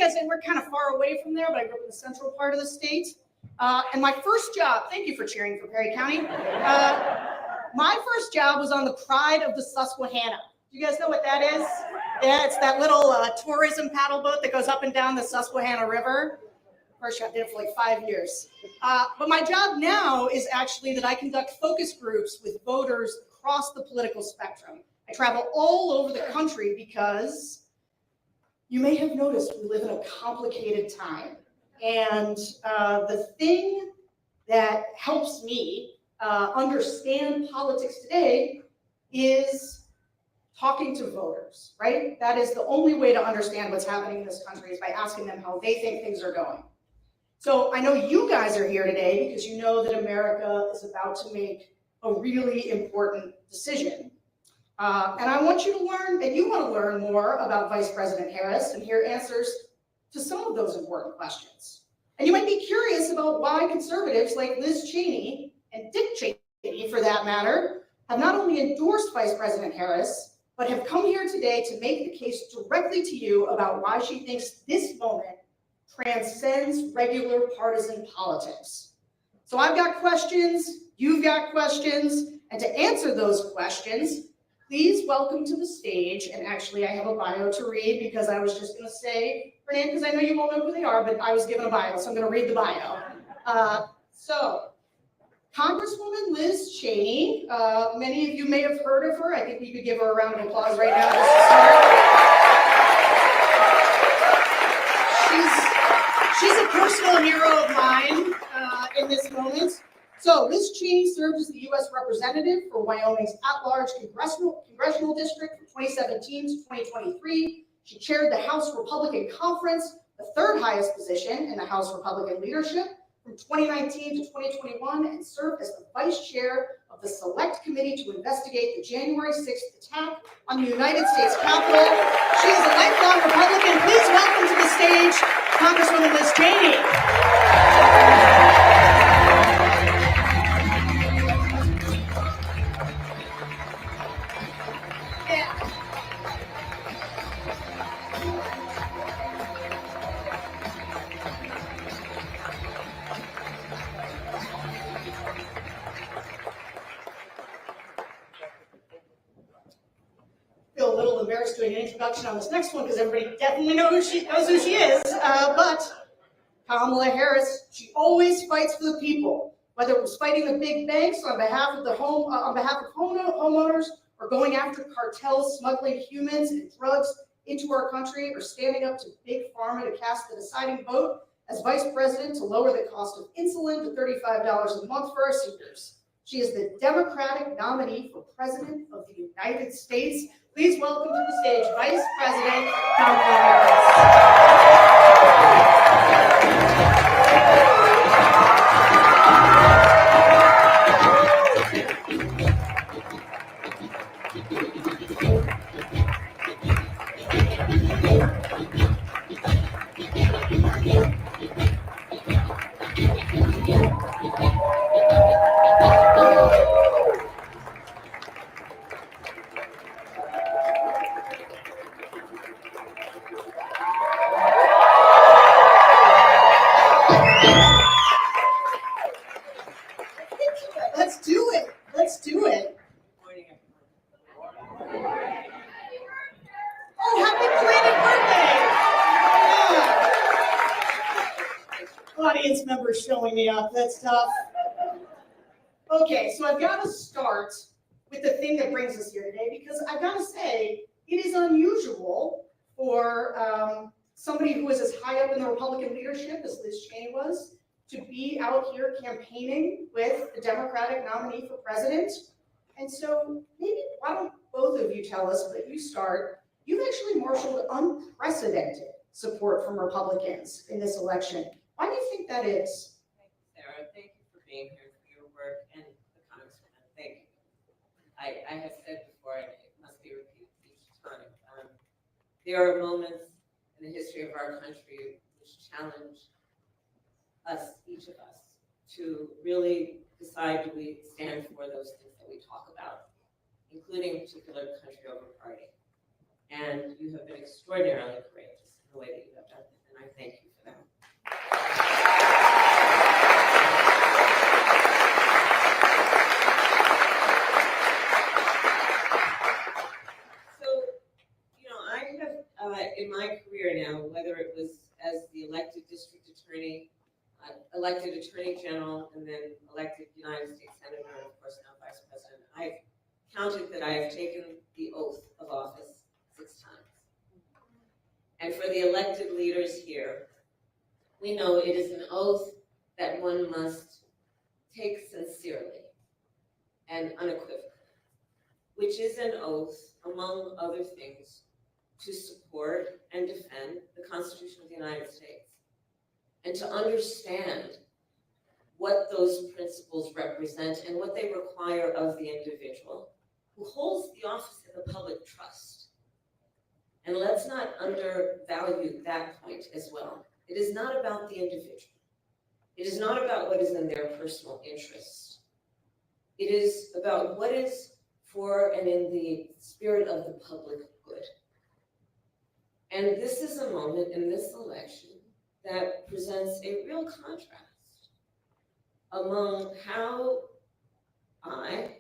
guys, and we're kind of far away from there, but I grew up in the central part of the state. And my first job, thank you for cheering for Perry County. My first job was on the Pride of the Susquehanna. Do you guys know what that is? Yeah, it's that little tourism paddle boat that goes up and down the Susquehanna River. First job, did it for like 5 years. But my job now is actually that I conduct focus groups with voters across the political spectrum. I travel all over the country because you may have noticed we live in a complicated time. And the thing that helps me understand politics today is talking to voters, right? That is the only way to understand what's happening in this country is by asking them how they think things are going. So I know you guys are here today because you know that America is about to make a really important decision. And I want you to learn, and you want to learn more about Vice President Harris and hear answers to some of those important questions. And you might be curious about why conservatives like Liz Cheney and Dick Cheney, for that matter, have not only endorsed Vice President Harris, but have come here today to make the case directly to you about why she thinks this moment transcends regular partisan politics. So I've got questions, you've got questions, and to answer those questions, please welcome to the stage, and actually I have a bio to read because I was just gonna say her name because I know you won't know who they are, but I was given a bio, so I'm gonna read the bio. So, Congresswoman Liz Cheney, many of you may have heard of her. I think we could give her a round of applause right now just to start. She's a personal hero of mine in this moment. So Liz Cheney served as the U.S. representative for Wyoming's at-large congressional district from 2017 to 2023. She chaired the House Republican Conference, the third highest position in the House Republican leadership, from 2019 to 2021, and served as the vice chair of the Select Committee to investigate the January 6th attack on the United States Capitol. She is a lifelong Republican. Please welcome to the stage Congresswoman Liz Cheney. Feel a little embarrassed doing an introduction on this next one because everybody definitely knows who she is. But Kamala Harris, she always fights for the people, whether it was fighting the big banks on behalf of homeowners, or going after cartels smuggling humans and drugs into our country, or standing up to big pharma to cast the deciding vote as vice president to lower the cost of insulin to $35 a month for our seniors. She is the Democratic nominee for President of the United States. Please welcome to the stage Vice President Kamala Harris. Let's do it. Oh, happy belated birthday! Yeah. Audience members showing me up, that's tough. Okay, so I've got to start with the thing that brings us here today, because I've got to say, it is unusual for somebody who is as high up in the Republican leadership as Liz Cheney was to be out here campaigning with the Democratic nominee for president. And so maybe why don't both of you tell us, but you start, you've actually marshaled unprecedented support from Republicans in this election. Why do you think that is? Thank you, Sarah. Thank you for being here, for your work, and the Congresswoman. Thank you. I have said before, and it must be repeated each time, there are moments in the history of our country which challenge us, each of us, to really decide, do we stand for those things that we talk about, including particular country over party. And you have been extraordinarily courageous in the way that you have done it. And I know, whether it was as the elected district attorney, elected attorney general, and then elected United States senator, and of course now vice president, I've counted that I have taken the oath of office 6 times. And for the elected leaders here, we know it is an oath that one must take sincerely and unequivocally, which is an oath, among other things, to support and defend the Constitution of the United States, and to understand what those principles represent and what they require of the individual who holds the office of the public trust. And let's not undervalue that point as well. It is not about the individual. It is not about what is in their personal interest. It is about what is for and in the spirit of the public good. And this is a moment in this election that presents a real contrast among how I,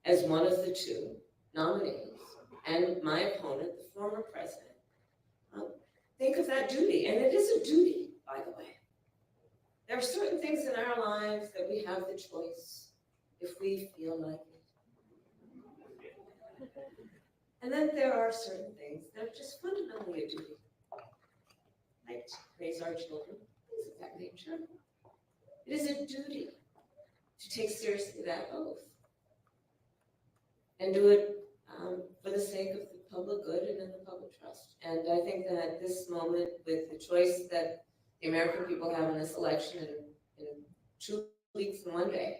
as one of the 2 nominees, and my opponent, the former president, think of that duty. And it is a duty, by the way. There are certain things in our lives that we have the choice if we feel like it. And then there are certain things that are just fundamentally a duty, like to raise our children, things of that nature. It is a duty to take seriously that oath and do it for the sake of the public good and in the public trust. And I think that this moment, with the choice that the American people have in this election in 2 weeks and 1 day,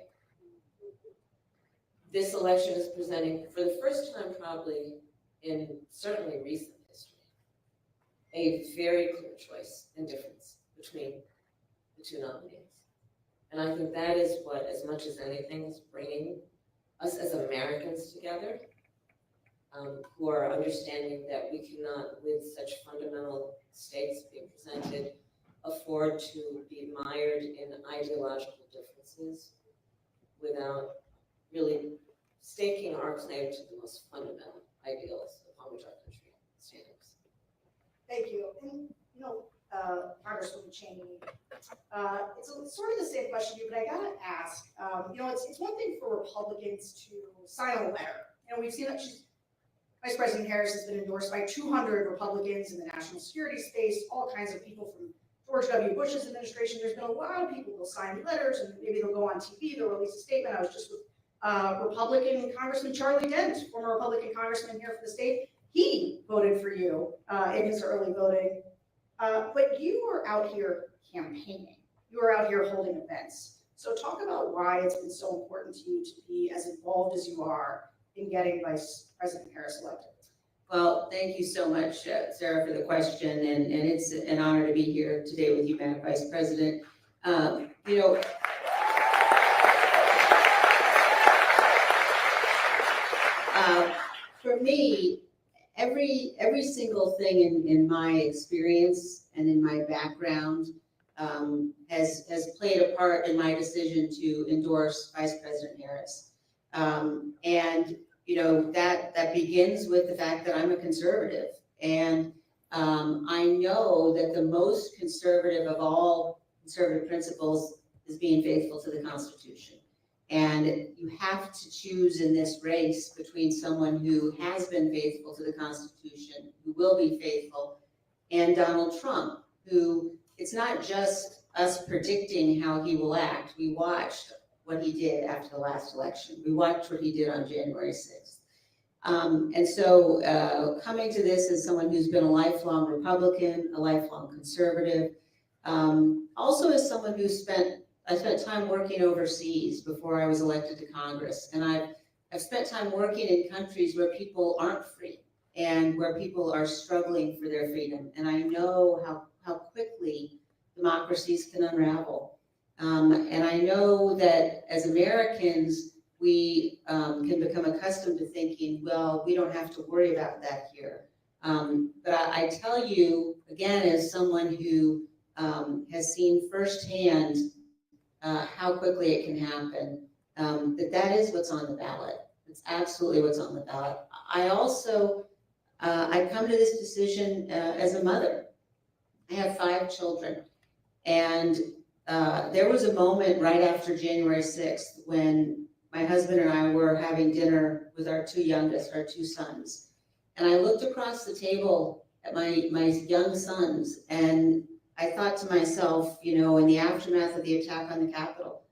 this election is presenting, for the first time probably in certainly recent history, a very clear choice and difference between the 2 nominees. And I think that is what, as much as anything, is bringing us as Americans together, who are understanding that we cannot, with such fundamental stakes being presented, afford to be mired in ideological differences without really staking our claim to the most fundamental ideals upon which our country stands. Thank you. And, you know, Congresswoman Cheney, it's sort of the same question to you, but I gotta ask, you know, it's one thing for Republicans to sign a letter. You know, we've seen that Vice President Harris has been endorsed by 200 Republicans in the national security space, all kinds of people from George W. Bush's administration. There's been a lot of people who'll sign letters, and maybe they'll go on TV, they'll release a statement. I was just with Republican Congressman Charlie Dent, former Republican congressman here for the state. He voted for you in his early voting. But you were out here campaigning. You were out here holding events. So talk about why it's been so important to you to be as involved as you are in getting Vice President Harris elected. Well, thank you so much, Sarah, for the question, and it's an honor to be here today with you, Madam Vice President. You know, for me, every single thing in my experience and in my background has played a part in my decision to endorse Vice President Harris. And you know, that begins with the fact that I'm a conservative, and I know that the most conservative of all conservative principles is being faithful to the Constitution. And you have to choose in this race between someone who has been faithful to the Constitution, who will be faithful, and Donald Trump, who, it's not just us predicting how he will act. We watched what he did after the last election. We watched what he did on January 6th. And so coming to this as someone who's been a lifelong Republican, a lifelong conservative, also as someone I spent time working overseas before I was elected to Congress. And I've spent time working in countries where people aren't free and where people are struggling for their freedom. And I know how quickly democracies can unravel. And I know that as Americans, we can become accustomed to thinking, well, we don't have to worry about that here. But I tell you, again, as someone who has seen firsthand how quickly it can happen, that is what's on the ballot. It's absolutely what's on the ballot. I also, I come to this decision as a mother. I have 5 children. And there was a moment right after January 6th when my husband and I were having dinner with our 2 youngest, our 2 sons. And I looked across the table at my young sons, and I thought to myself, you know, in the aftermath of the attack on the Capitol,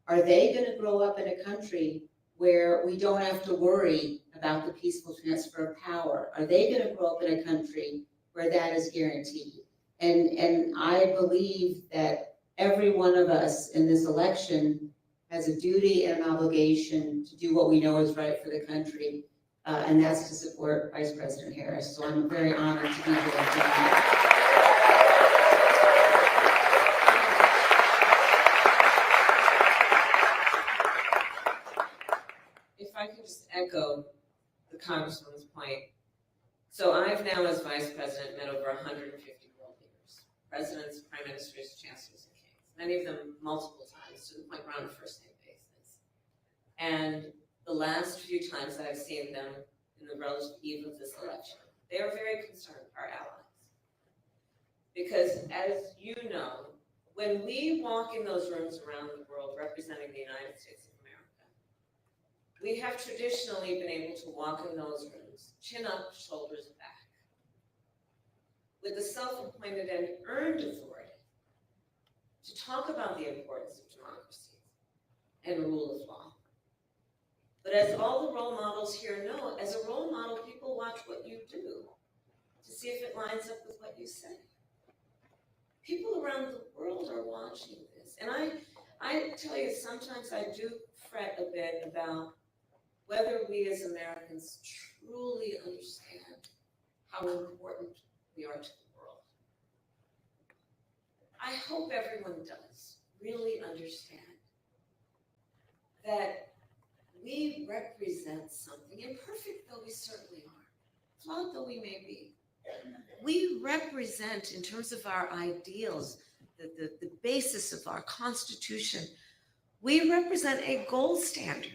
are they going to grow up in a country where we don't have to worry about the peaceful transfer of power? Are they going to grow up in a country where that is guaranteed? And I believe that every one of us in this election has a duty and an obligation to do what we know is right for the country, and that's to support Vice President Harris. So I'm very honored to be here tonight. If I could just echo the Congresswoman's point. So I've now, as Vice President, met over 150 world leaders, presidents, prime ministers, chancellors, and kings, many of them multiple times, to the point we're on a first-name basis. And the last few times that I've seen them in the relative eve of this election, they are very concerned, our allies. Because as you know, when we walk in those rooms around the world representing the United States of America, we have traditionally been able to walk in those rooms, chin up, shoulders back, with the self-appointed and earned authority to talk about the importance of democracy and rule of law. But as all the role models here know, as a role model, people watch what you do to see if it lines up with what you say. People around the world are watching this. And I tell you, sometimes I do fret a bit about whether we as Americans truly understand how important we are to the world. I hope everyone does really understand that we represent something, imperfect though we certainly are, flawed though we may be. We represent, in terms of our ideals, the basis of our Constitution, we represent a gold standard.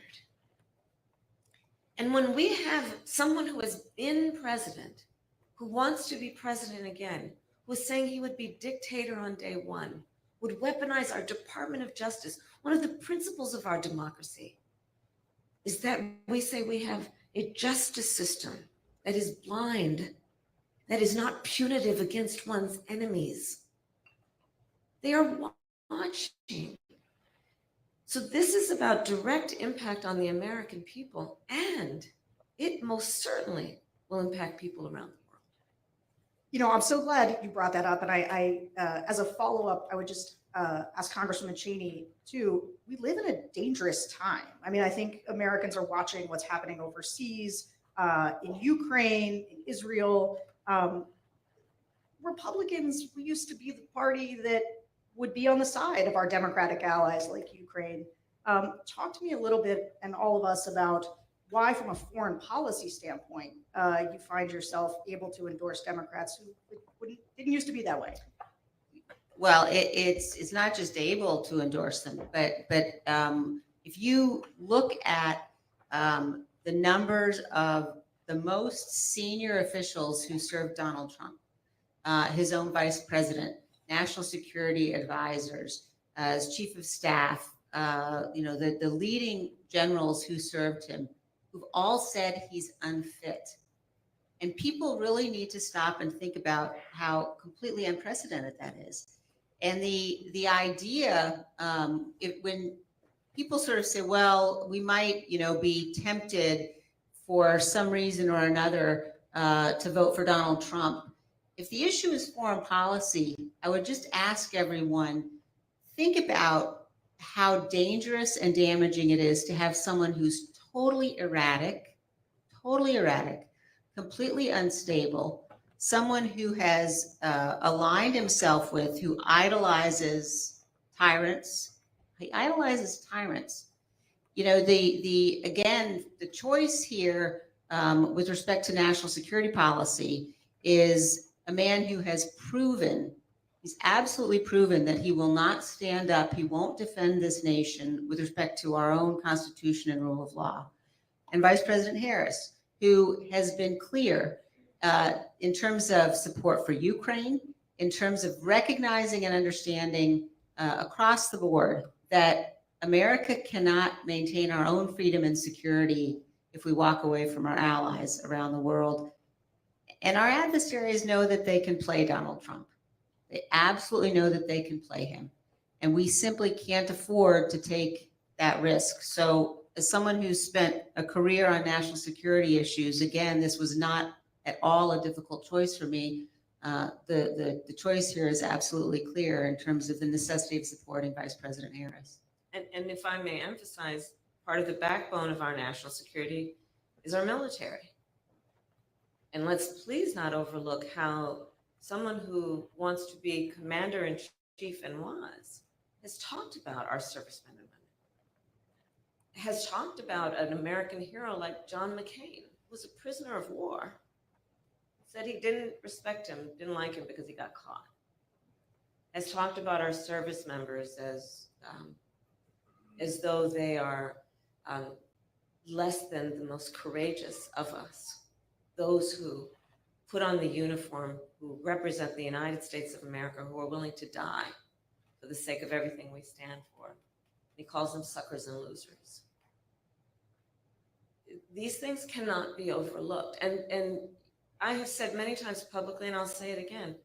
And when we have someone who has been president, who wants to be president again, who is saying he would be dictator on day one, would weaponize our Department of Justice, one of the principles of our democracy is that we say we have a justice system that is blind, that is not punitive against one's enemies. They are watching. So this is about direct impact on the American people, and it most certainly will impact people around the world. You know, I'm so glad you brought that up. And I as a follow-up, I would just ask Congresswoman Cheney too, we live in a dangerous time. I mean, I think Americans are watching what's happening overseas, in Ukraine, in Israel. Republicans, we used to be the party that would be on the side of our Democratic allies like Ukraine. Talk to me a little bit, and all of us, about why, from a foreign policy standpoint, you find yourself able to endorse Democrats who didn't used to be that way. Well, it's not just able to endorse them, but if you look at the numbers of the most senior officials who served Donald Trump, his own vice president, national security advisors, as chief of staff, the leading generals who served him, who've all said he's unfit. And people really need to stop and think about how completely unprecedented that is. And the idea, when people sort of say, well, we might, be tempted for some reason or another to vote for Donald Trump. If the issue is foreign policy, I would just ask everyone, think about how dangerous and damaging it is to have someone who's totally erratic, completely unstable, someone who has aligned himself with, who idolizes tyrants. He idolizes tyrants. The choice here with respect to national security policy is a man who has proven, he's absolutely proven that he will not stand up, he won't defend this nation with respect to our own Constitution and rule of law. And Vice President Harris, who has been clear in terms of support for Ukraine, in terms of recognizing and understanding across the board that America cannot maintain our own freedom and security if we walk away from our allies around the world. And our adversaries know that they can play Donald Trump. They absolutely know that they can play him. And we simply can't afford to take that risk. So as someone who's spent a career on national security issues, again, this was not at all a difficult choice for me. The choice here is absolutely clear in terms of the necessity of supporting Vice President Harris. And if I may emphasize, part of the backbone of our national security is our military. And let's please not overlook how someone who wants to be commander-in-chief and has talked about our servicemen and women, has talked about an American hero like John McCain, who was a prisoner of war, said he didn't respect him, didn't like him because he got caught, has talked about our service members as though they are less than the most courageous of us, those who put on the uniform, who represent the United States of America, who are willing to die for the sake of everything we stand for. He calls them suckers and losers. These things cannot be overlooked. And I have said many times publicly, and I'll say it again,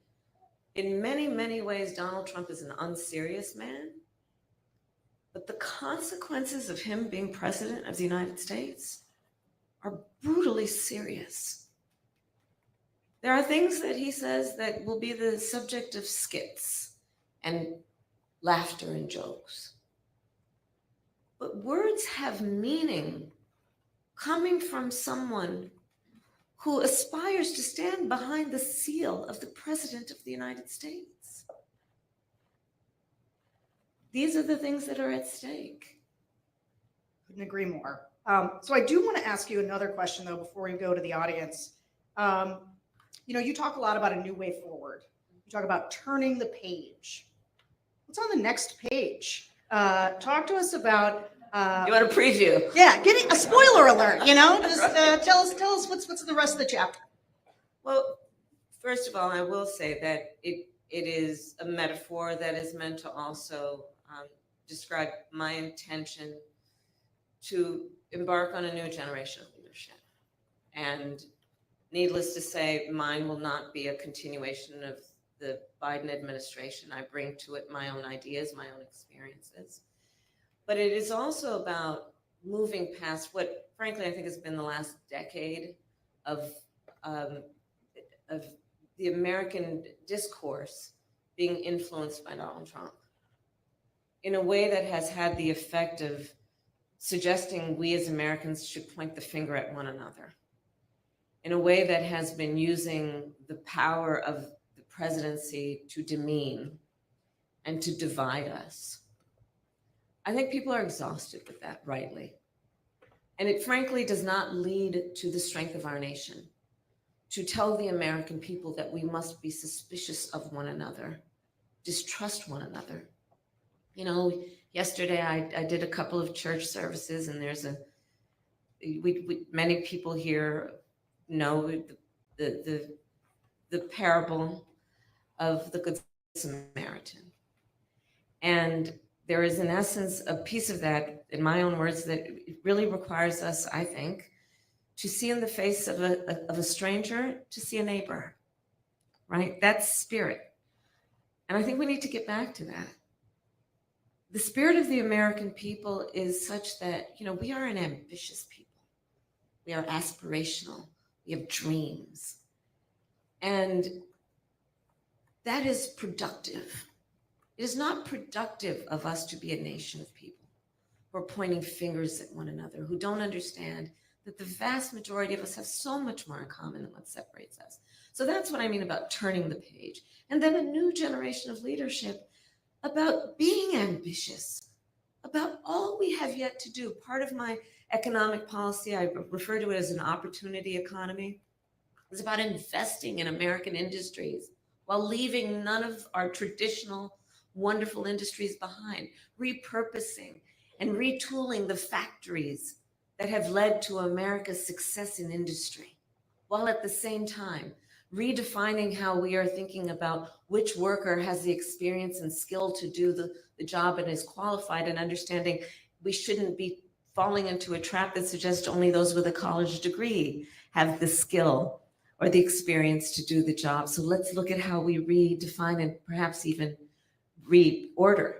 in many, many ways, Donald Trump is an unserious man, but the consequences of him being president of the United States are brutally serious. There are things that he says that will be the subject of skits and laughter and jokes. But words have meaning coming from someone who aspires to stand behind the seal of the President of the United States. These are the things that are at stake. Couldn't agree more. So I do want to ask you another question, though, before we go to the audience. You talk a lot about a new way forward. You talk about turning the page. What's on the next page? Talk to us about. You want a preview? Yeah, getting a spoiler alert. Just tell us what's in the rest of the chapter. Well, first of all, I will say that it is a metaphor that is meant to also describe my intention to embark on a new generation of leadership. And needless to say, mine will not be a continuation of the Biden administration. I bring to it my own ideas, my own experiences. But it is also about moving past what, frankly, I think has been the last decade of the American discourse being influenced by Donald Trump in a way that has had the effect of suggesting we as Americans should point the finger at one another, in a way that has been using the power of the presidency to demean and to divide us. I think people are exhausted with that, rightly. And it frankly does not lead to the strength of our nation, to tell the American people that we must be suspicious of one another, distrust one another. Yesterday I did a couple of church services, and there's many people here know the parable of the Good Samaritan. And there is, in essence, a piece of that, in my own words, that it really requires us, I think, to see in the face of a stranger, to see a neighbor, right? That's spirit. And I think we need to get back to that. The spirit of the American people is such that, we are an ambitious people. We are aspirational. We have dreams. And that is productive. It is not productive of us to be a nation of people who are pointing fingers at one another, who don't understand that the vast majority of us have so much more in common than what separates us. So that's what I mean about turning the page. And then a new generation of leadership about being ambitious, about all we have yet to do. Part of my economic policy, I refer to it as an opportunity economy, is about investing in American industries while leaving none of our traditional wonderful industries behind, repurposing and retooling the factories that have led to America's success in industry, while at the same time redefining how we are thinking about which worker has the experience and skill to do the job and is qualified, and understanding we shouldn't be falling into a trap that suggests only those with a college degree have the skill or the experience to do the job. So let's look at how we redefine and perhaps even reorder.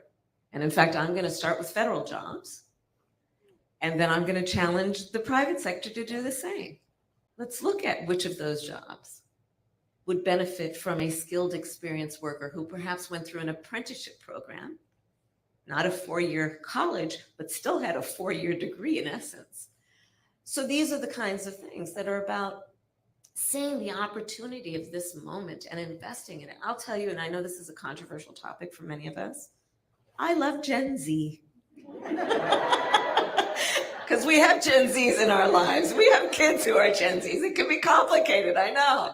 And in fact, I'm going to start with federal jobs, and then I'm going to challenge the private sector to do the same. Let's look at which of those jobs would benefit from a skilled, experienced worker who perhaps went through an apprenticeship program, not a 4-year college, but still had a 4-year degree in essence. So these are the kinds of things that are about seeing the opportunity of this moment and investing in it. I'll tell you, and I know this is a controversial topic for many of us, I love Gen Z. Because we have Gen Zs in our lives. We have kids who are Gen Zs. It can be complicated, I know.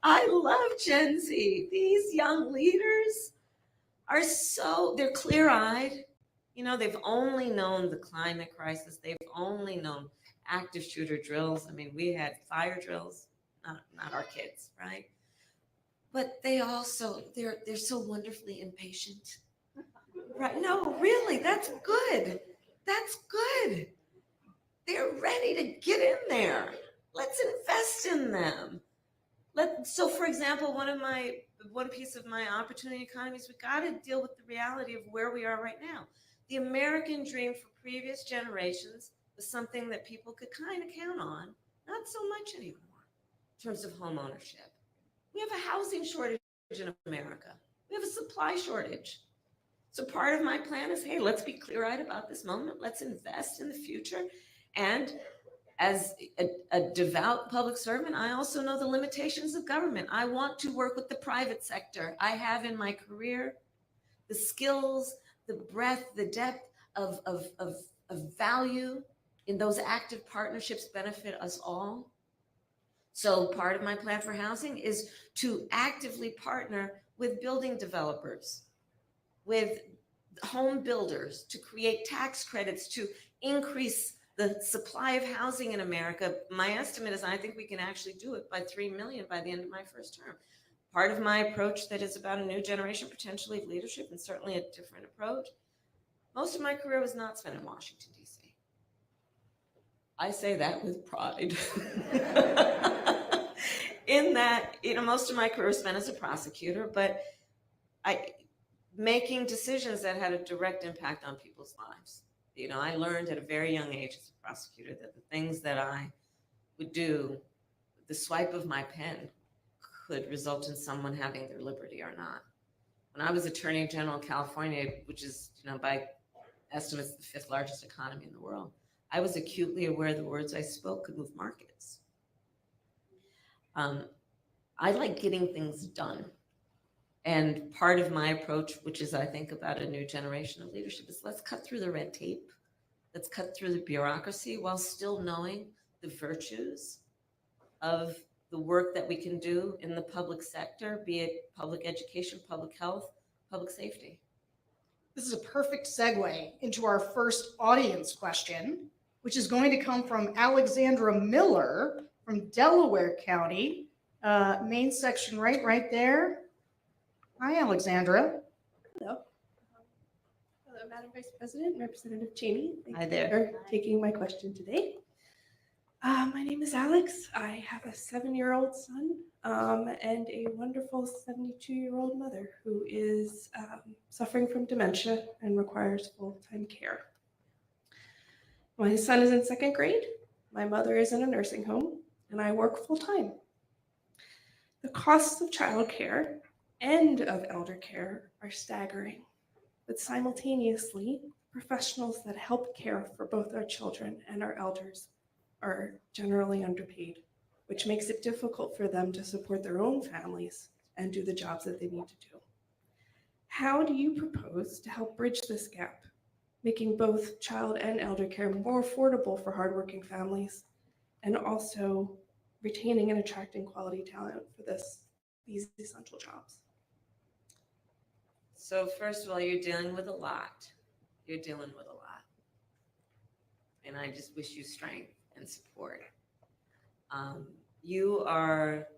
I love Gen Z. These young leaders are they're clear-eyed. You know, they've only known the climate crisis. They've only known active shooter drills. I mean, we had fire drills, not our kids, right? But they also, they're so wonderfully impatient. Right? No, really, that's good. That's good. They're ready to get in there. Let's invest in them. So for example, one piece of my opportunity economy is we got to deal with the reality of where we are right now. The American dream for previous generations was something that people could kind of count on, not so much anymore in terms of home ownership. We have a housing shortage in America. We have a supply shortage. So part of my plan is, hey, let's be clear-eyed about this moment. Let's invest in the future. And as a devout public servant, I also know the limitations of government. I want to work with the private sector. I have in my career the skills, the breadth, the depth of value in those active partnerships benefit us all. So part of my plan for housing is to actively partner with building developers, with home builders, to create tax credits, to increase the supply of housing in America. My estimate is I think we can actually do it by 3 million by the end of my first term. Part of my approach that is about a new generation potentially of leadership, and certainly a different approach. Most of my career was not spent in Washington, D.C. I say that with pride. In that, most of my career was spent as a prosecutor, but making decisions that had a direct impact on people's lives. I learned at a very young age as a prosecutor that the things that I would do, the swipe of my pen could result in someone having their liberty or not. When I was Attorney General of California, which is, by estimates, the 5th largest economy in the world, I was acutely aware the words I spoke could move markets. I like getting things done. And part of my approach, which is, I think, about a new generation of leadership, is let's cut through the red tape. Let's cut through the bureaucracy while still knowing the virtues of the work that we can do in the public sector, be it public education, public health, public safety. This is a perfect segue into our first audience question, which is going to come from Alexandra Miller from Delaware County, main section right there. Hi, Alexandra. Hello. Hello, Madam Vice President, Representative Cheney. Hi there. Thank you for taking my question today. My name is Alex. I have a 7-year-old son and a wonderful 72-year-old mother who is suffering from dementia and requires full-time care. My son is in 2nd grade. My mother is in a nursing home, and I work full-time. The costs of childcare and of elder care are staggering, but simultaneously, professionals that help care for both our children and our elders are generally underpaid, which makes it difficult for them to support their own families and do the jobs that they need to do. How do you propose to help bridge this gap, making both child and elder care more affordable for hardworking families, and also retaining and attracting quality talent for these essential jobs? So first of all, you're dealing with a lot. You're dealing with a lot. And I just wish you strength and support. You are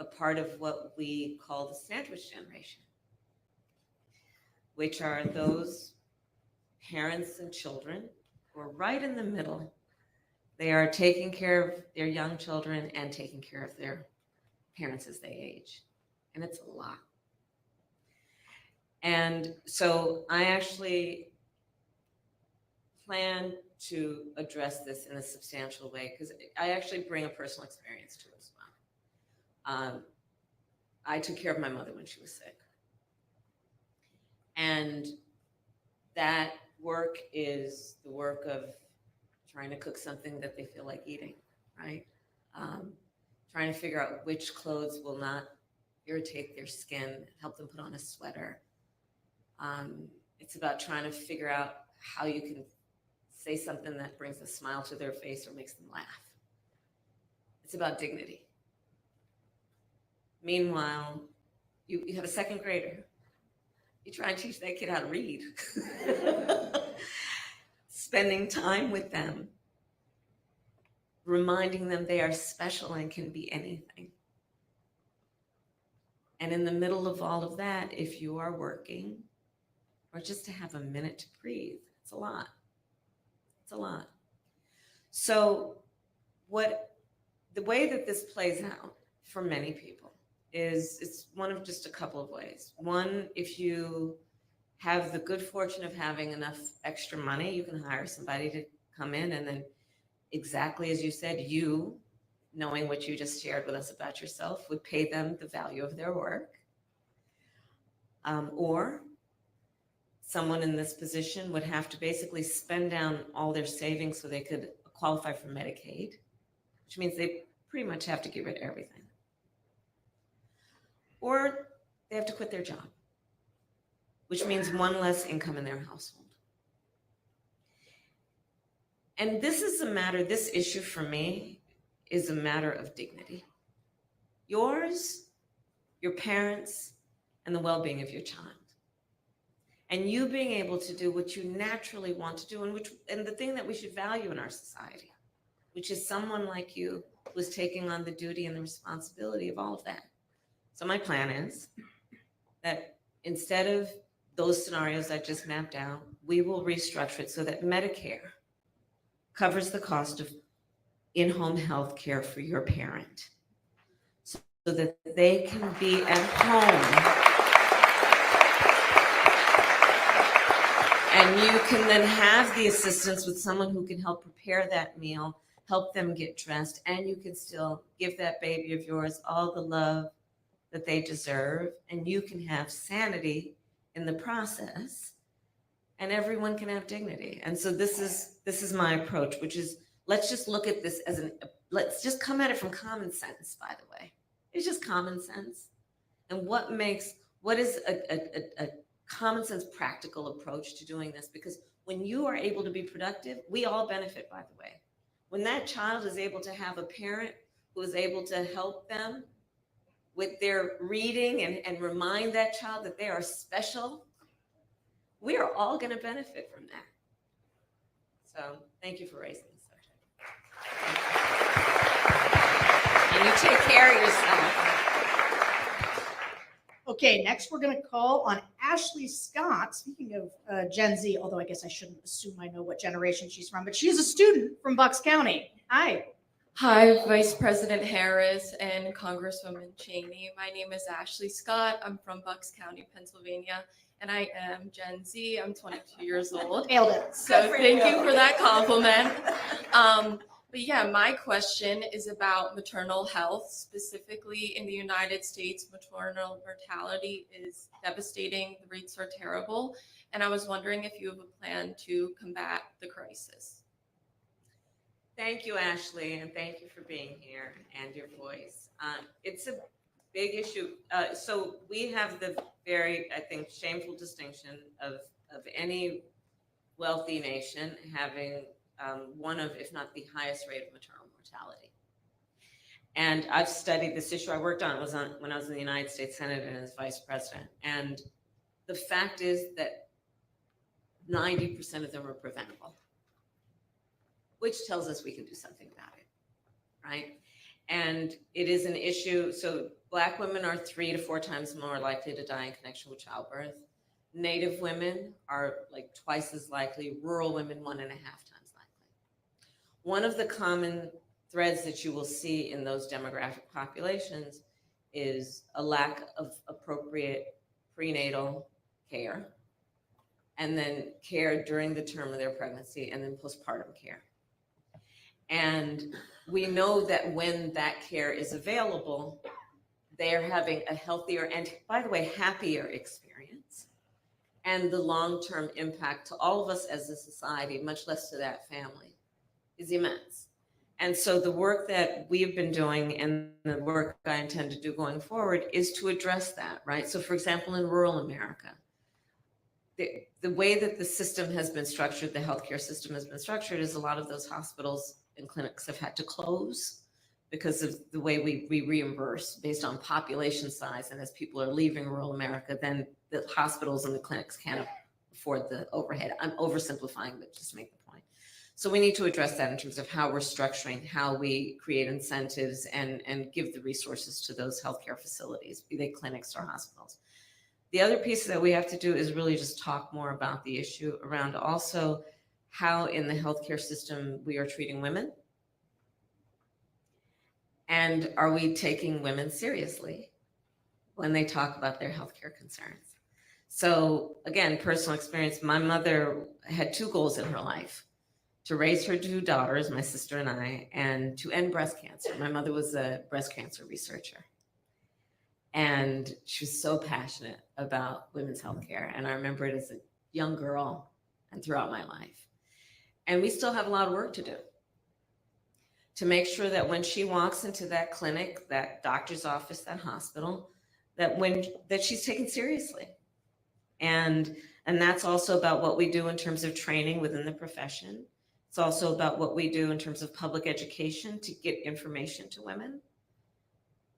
a part of what we call the sandwich generation, which are those parents and children who are right in the middle. They are taking care of their young children and taking care of their parents as they age. And it's a lot. And so I actually plan to address this in a substantial way because I actually bring a personal experience to it as well. I took care of my mother when she was sick. And that work is the work of trying to cook something that they feel like eating, right? Trying to figure out which clothes will not irritate their skin, help them put on a sweater. It's about trying to figure out how you can say something that brings a smile to their face or makes them laugh. It's about dignity. Meanwhile, you have a second grader. You try and teach that kid how to read. Spending time with them, reminding them they are special and can be anything. And in the middle of all of that, if you are working, or just to have a minute to breathe, it's a lot. It's a lot. So the way that this plays out for many people is it's one of just a couple of ways. One, if you have the good fortune of having enough extra money, you can hire somebody to come in and then exactly as you said, you, knowing what you just shared with us about yourself, would pay them the value of their work. Or someone in this position would have to basically spend down all their savings so they could qualify for Medicaid, which means they pretty much have to get rid of everything. Or they have to quit their job, which means one less income in their household. And this issue for me is a matter of dignity. Yours, your parents, and the well-being of your child. And you being able to do what you naturally want to do and the thing that we should value in our society, which is someone like you who is taking on the duty and the responsibility of all of that. So my plan is that instead of those scenarios I just mapped out, we will restructure it so that Medicare covers the cost of in-home health care for your parent so that they can be at home and you can then have the assistance with someone who can help prepare that meal, help them get dressed, and you can still give that baby of yours all the love that they deserve, and you can have sanity in the process, and everyone can have dignity. And so this is my approach, which is let's just look at this let's just come at it from common sense, by the way. It's just common sense. And what is a common sense practical approach to doing this? Because when you are able to be productive, we all benefit, by the way. When that child is able to have a parent who is able to help them with their reading and remind that child that they are special, we are all going to benefit from that. So thank you for raising the subject. And you take care of yourself. Okay, next we're going to call on Ashley Scott. Speaking of Gen Z, although I guess I shouldn't assume I know what generation she's from, but she's a student from Bucks County. Hi. Hi, Vice President Harris and Congresswoman Cheney. My name is Ashley Scott. I'm from Bucks County, Pennsylvania, and I am Gen Z. I'm 22 years old. Nailed it. So thank you for that compliment. But yeah, my question is about maternal health. Specifically in the United States, maternal mortality is devastating. The rates are terrible. And I was wondering if you have a plan to combat the crisis. Thank you, Ashley, and thank you for being here and your voice. It's a big issue. So we have the very, I think, shameful distinction of any wealthy nation having one of, if not the highest rate of maternal mortality. And I've studied this issue. I worked on it when I was in the United States Senate and as vice president. And the fact is that 90% of them are preventable, which tells us we can do something about it, right? And it is an issue. So Black women are 3 to 4 times more likely to die in connection with childbirth. Native women are like twice as likely. Rural women, 1.5 times likely. One of the common threads that you will see in those demographic populations is a lack of appropriate prenatal care, and then care during the term of their pregnancy, and then postpartum care. And we know that when that care is available, they are having a healthier and, by the way, happier experience. And the long-term impact to all of us as a society, much less to that family, is immense. And so the work that we've been doing and the work I intend to do going forward is to address that, right? So for example, in rural America, the way that the system has been structured, the healthcare system has been structured, is a lot of those hospitals and clinics have had to close because of the way we reimburse based on population size. And as people are leaving rural America, then the hospitals and the clinics can't afford the overhead. I'm oversimplifying, but just to make the point. So we need to address that in terms of how we're structuring, how we create incentives and give the resources to those healthcare facilities, be they clinics or hospitals. The other piece that we have to do is really just talk more about the issue around also how in the healthcare system we are treating women. And are we taking women seriously when they talk about their healthcare concerns? So again, personal experience, my mother had 2 goals in her life: to raise her 2 daughters, my sister and I, and to end breast cancer. My mother was a breast cancer researcher. And she was so passionate about women's healthcare. And I remember it as a young girl and throughout my life. And we still have a lot of work to do to make sure that when she walks into that clinic, that doctor's office, that hospital, that she's taken seriously. And that's also about what we do in terms of training within the profession. It's also about what we do in terms of public education to get information to women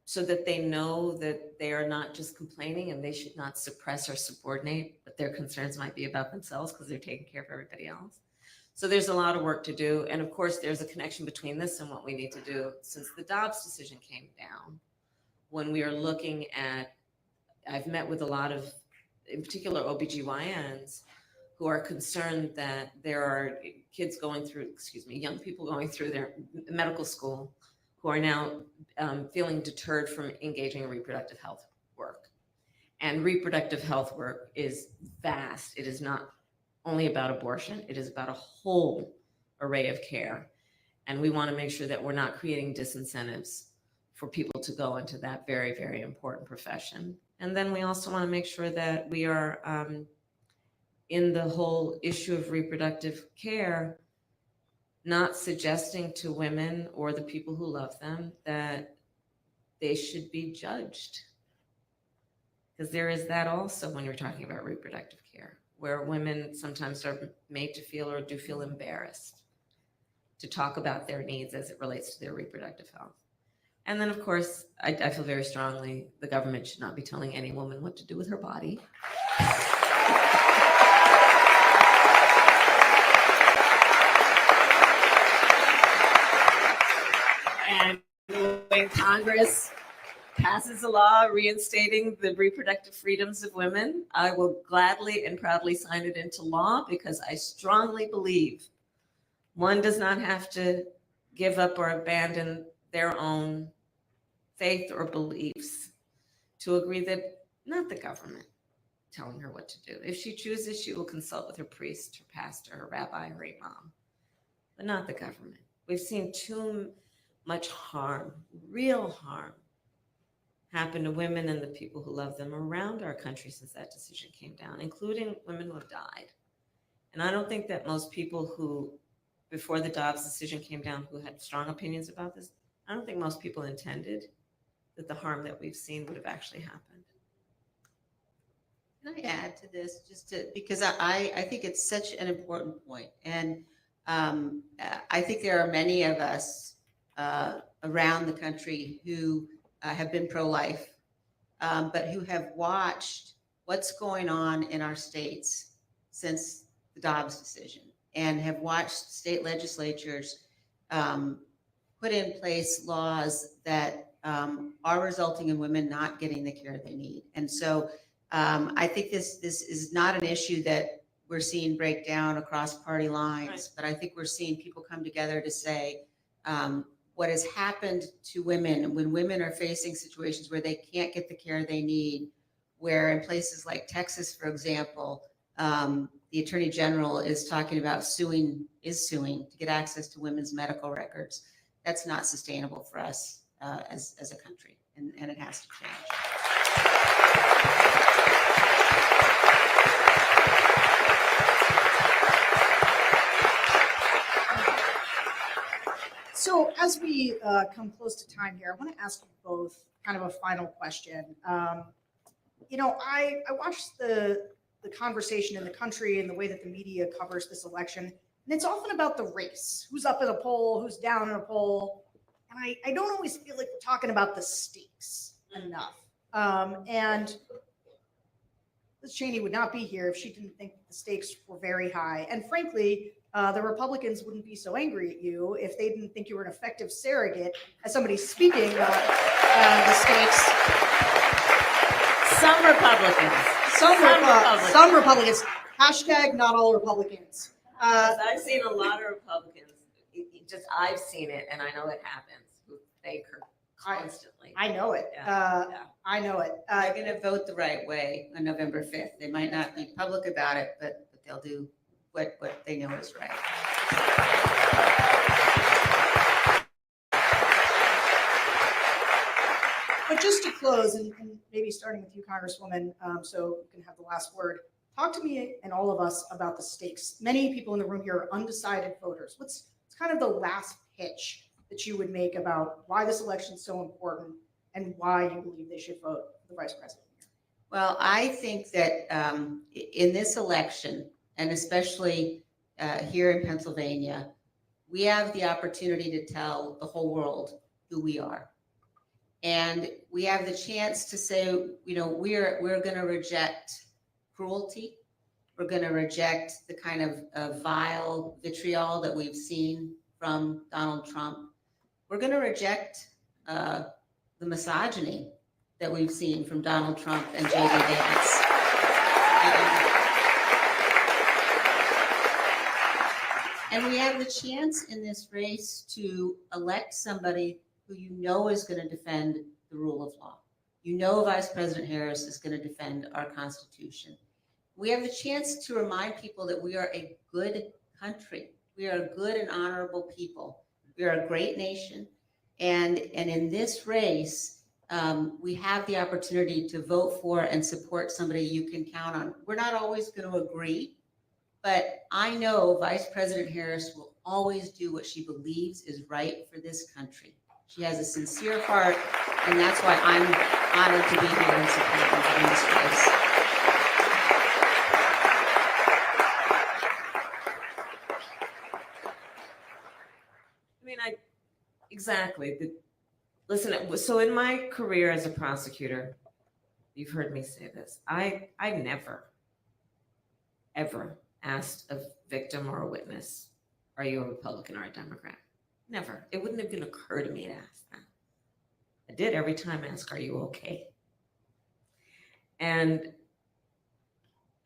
so that they know that they are not just complaining and they should not suppress or subordinate, but their concerns might be about themselves because they're taking care of everybody else. So there's a lot of work to do. And of course, there's a connection between this and what we need to do. Since the Dobbs decision came down, when we are looking at, I've met with a lot of, in particular, OBGYNs who are concerned that there are kids going through, young people going through their medical school who are now feeling deterred from engaging in reproductive health work. And reproductive health work is vast. It is not only about abortion. It is about a whole array of care. And we want to make sure that we're not creating disincentives for people to go into that very, very important profession. And then we also want to make sure that we are in the whole issue of reproductive care, not suggesting to women or the people who love them that they should be judged. Because there is that also when you're talking about reproductive care, where women sometimes are made to feel or do feel embarrassed to talk about their needs as it relates to their reproductive health. And then, of course, I feel very strongly the government should not be telling any woman what to do with her body. And when Congress passes a law reinstating the reproductive freedoms of women, I will gladly and proudly sign it into law because I strongly believe one does not have to give up or abandon their own faith or beliefs to agree that not the government telling her what to do. If she chooses, she will consult with her priest, her pastor, her rabbi, her imam, but not the government. We've seen too much harm, real harm, happen to women and the people who love them around our country since that decision came down, including women who have died. And I don't think that most people who, before the Dobbs decision came down, who had strong opinions about this, I don't think most people intended that the harm that we've seen would have actually happened. Can I add to this because I think it's such an important point. And I think there are many of us around the country who have been pro-life, but who have watched what's going on in our states since the Dobbs decision and have watched state legislatures put in place laws that are resulting in women not getting the care they need. And so I think this is not an issue that we're seeing break down across party lines, Right. but I think we're seeing people come together to say what has happened to women when women are facing situations where they can't get the care they need, where in places like Texas, for example, the Attorney General is talking about suing to get access to women's medical records. That's not sustainable for us as a country, and it has to change. So as we come close to time here, I want to ask you both kind of a final question. You know, I watched the conversation in the country and the way that the media covers this election, and it's often about the race, who's up in a poll, who's down in a poll, and I don't always feel like we're talking about the stakes enough. And Liz Cheney would not be here if she didn't think the stakes were very high. And frankly, the Republicans wouldn't be so angry at you if they didn't think you were an effective surrogate as somebody speaking the stakes. Some Republicans. Some Republicans. Hashtag not all Republicans. I've seen a lot of Republicans. I've seen it, and I know it happens. Who thank her constantly. I know it. Yeah. I know it. They're going to vote the right way on November 5th. They might not be public about it, but they'll do what they know is right. But just to close, and maybe starting with you, Congresswoman, so you can have the last word. Talk to me and all of us about the stakes. Many people in the room here are undecided voters. What's kind of the last pitch that you would make about why this election is so important and why you believe they should vote for the vice president? Well, I think that in this election, and especially here in Pennsylvania, we have the opportunity to tell the whole world who we are. And we have the chance to say, you know, we're going to reject cruelty. We're going to reject the kind of vile vitriol that we've seen from Donald Trump. We're going to reject the misogyny that we've seen from Donald Trump and J.D. Vance. And we have the chance in this race to elect somebody who you know is going to defend the rule of law. You know Vice President Harris is going to defend our Constitution. We have the chance to remind people that we are a good country. We are a good and honorable people. We are a great nation. And in this race, we have the opportunity to vote for and support somebody you can count on. We're not always going to agree, but I know Vice President Harris will always do what she believes is right for this country. She has a sincere heart, and that's why I'm honored to be here and support her in this race. I mean, exactly. Listen, so in my career as a prosecutor, you've heard me say this. I never, ever asked a victim or a witness, are you a Republican or a Democrat? Never. It wouldn't even occur to me to ask that. I did every time ask, are you okay? And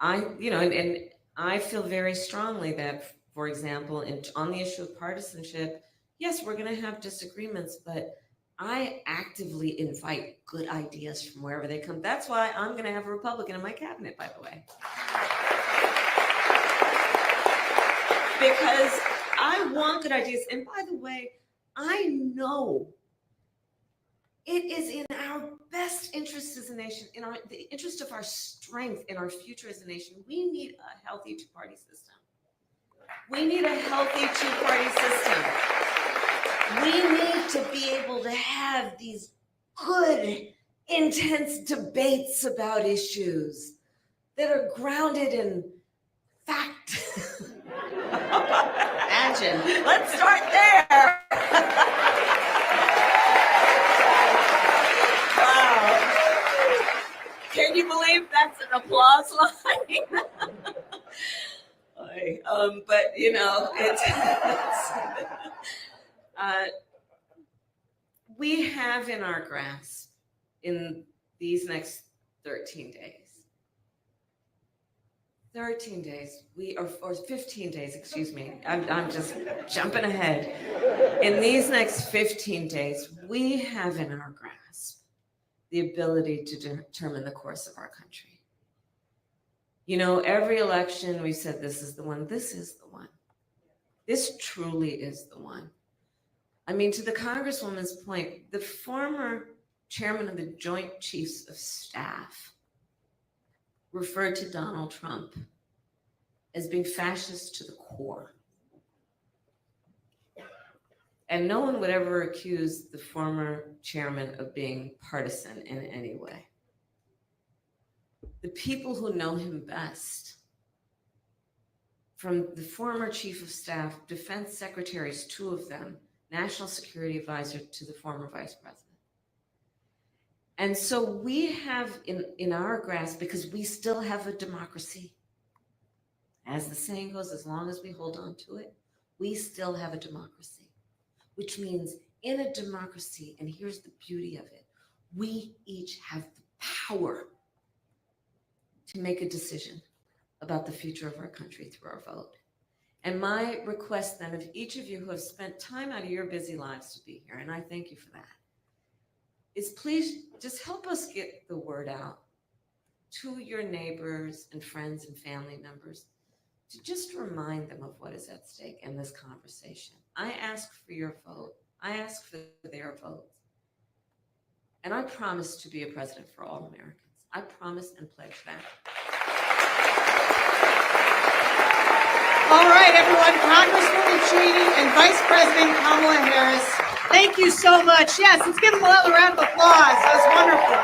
and I feel very strongly that, for example, on the issue of partisanship, yes, we're going to have disagreements, but I actively invite good ideas from wherever they come. That's why I'm going to have a Republican in my cabinet, by the way. Because I want good ideas. And by the way, I know it is in our best interest as a nation, in the interest of our strength in our future as a nation. We need a healthy two-party system. We need a healthy two-party system. We need to be able to have these good, intense debates about issues that are grounded in fact. Imagine. Let's start there. Wow. Can you believe that's an applause line? But we have in our grasp in these next 13 days, 13 days, or 15 days, excuse me. I'm just jumping ahead. In these next 15 days, we have in our grasp the ability to determine the course of our country. You know, every election we said, this is the one, this is the one. This truly is the one. I mean, to the Congresswoman's point, the former chairman of the Joint Chiefs of Staff referred to Donald Trump as being fascist to the core. And no one would ever accuse the former chairman of being partisan in any way. The people who know him best, from the former chief of staff, defense secretaries, 2 of them, national security advisor to the former vice president. And so we have in our grasp, because we still have a democracy, as the saying goes, as long as we hold on to it, we still have a democracy, which means in a democracy, and here's the beauty of it, we each have the power to make a decision about the future of our country through our vote. And my request then of each of you who have spent time out of your busy lives to be here, and I thank you for that, is please just help us get the word out to your neighbors and friends and family members to just remind them of what is at stake in this conversation. I ask for your vote. I ask for their votes. And I promise to be a president for all Americans. I promise and pledge that. All right, everyone, Congresswoman Cheney and Vice President Kamala Harris, thank you so much. Yes, let's give them another round of applause. That was wonderful.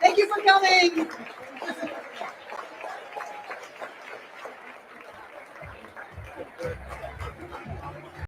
Thank you for coming.